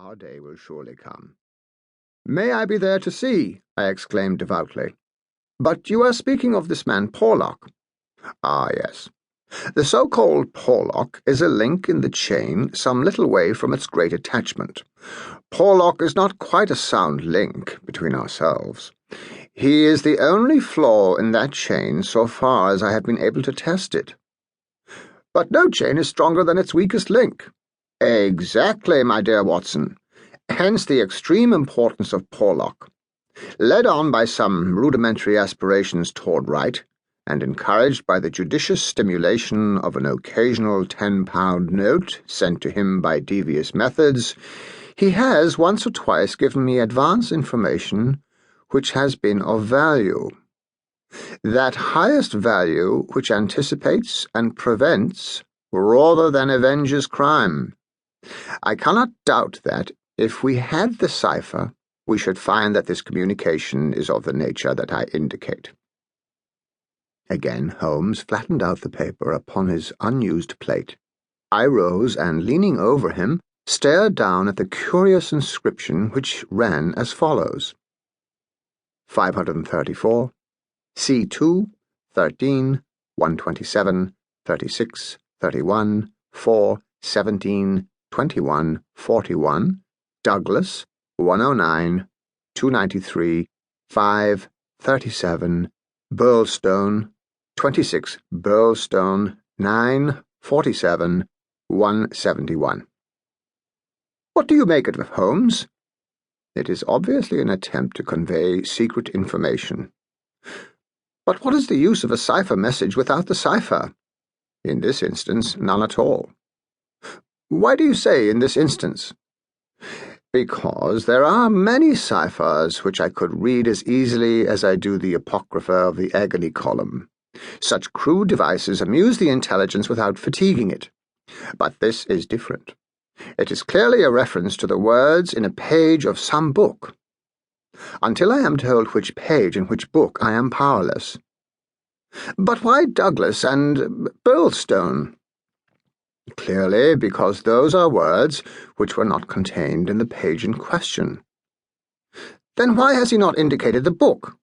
Our day will surely come. May I be there to see? I exclaimed devoutly. But you are speaking of this man Porlock. Ah, yes. The so-called Porlock is a link in the chain some little way from its great attachment. Porlock is not quite a sound link between ourselves. He is the only flaw in that chain so far as I have been able to test it. But no chain is stronger than its weakest link. Exactly, my dear Watson. Hence the extreme importance of Porlock. Led on by some rudimentary aspirations toward right, and encouraged by the judicious stimulation of an occasional £10 note sent to him by devious methods, he has once or twice given me advance information which has been of value. That highest value which anticipates and prevents rather than avenges crime. I cannot doubt that, if we had the cipher, we should find that this communication is of the nature that I indicate. Again Holmes flattened out the paper upon his unused plate. I rose and, leaning over him, stared down at the curious inscription which ran as follows: 534, C2, 13, 127, 36, 31, 4, 17, 21, 41, Douglas, 109, 293, 5, 37, Birlstone, 26, Birlstone, 9, 47, 171. What do you make of it, Holmes? It is obviously an attempt to convey secret information. But what is the use of a cipher message without the cipher? In this instance, none at all. Why do you say in this instance? Because there are many ciphers which I could read as easily as I do the apocrypha of the agony column. Such crude devices amuse the intelligence without fatiguing it. But this is different. It is clearly a reference to the words in a page of some book. Until I am told which page and which book, I am powerless. But why Douglas and Birlstone? Clearly, because those are words which were not contained in the page in question. Then why has he not indicated the book?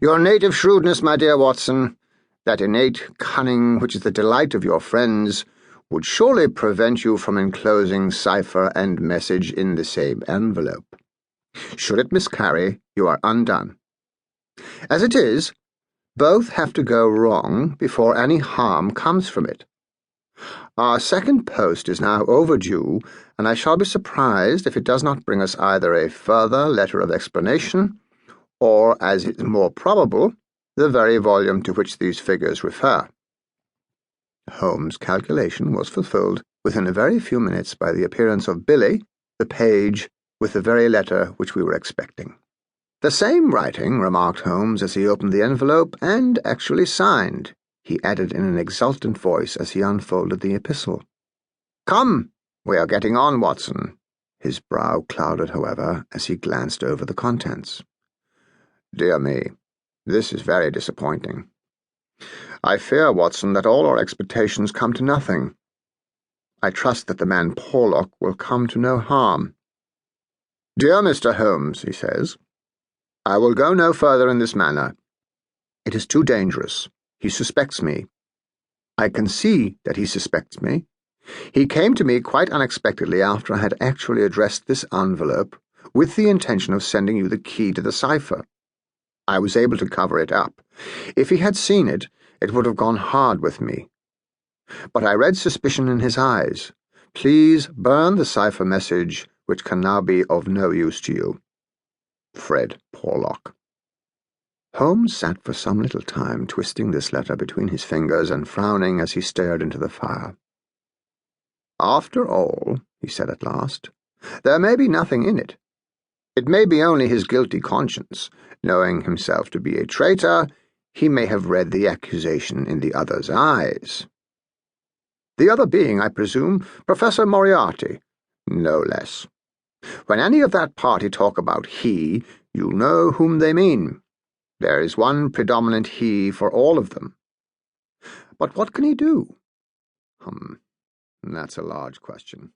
Your native shrewdness, my dear Watson, that innate cunning which is the delight of your friends, would surely prevent you from enclosing cipher and message in the same envelope. Should it miscarry, you are undone. As it is, both have to go wrong before any harm comes from it. Our second post is now overdue, and I shall be surprised if it does not bring us either a further letter of explanation, or, as is more probable, the very volume to which these figures refer. Holmes' calculation was fulfilled within a very few minutes by the appearance of Billy, the page, with the very letter which we were expecting. "The same writing," remarked Holmes as he opened the envelope, "and actually signed," he added in an exultant voice as he unfolded the epistle. "Come, we are getting on, Watson." His brow clouded, however, as he glanced over the contents. "Dear me, this is very disappointing. I fear, Watson, that all our expectations come to nothing. I trust that the man Porlock will come to no harm. Dear Mr. Holmes," he says, "I will go no further in this manner. It is too dangerous. He suspects me. I can see that he suspects me. He came to me quite unexpectedly after I had actually addressed this envelope with the intention of sending you the key to the cipher. I was able to cover it up. If he had seen it, it would have gone hard with me. But I read suspicion in his eyes. Please burn the cipher message, which can now be of no use to you. Fred Porlock." Holmes sat for some little time twisting this letter between his fingers and frowning as he stared into the fire. "After all," he said at last, "there may be nothing in it. It may be only his guilty conscience. Knowing himself to be a traitor, he may have read the accusation in the other's eyes. The other being, I presume, Professor Moriarty, no less. When any of that party talk about he, you know whom they mean. There is one predominant he for all of them. But what can he do? That's a large question.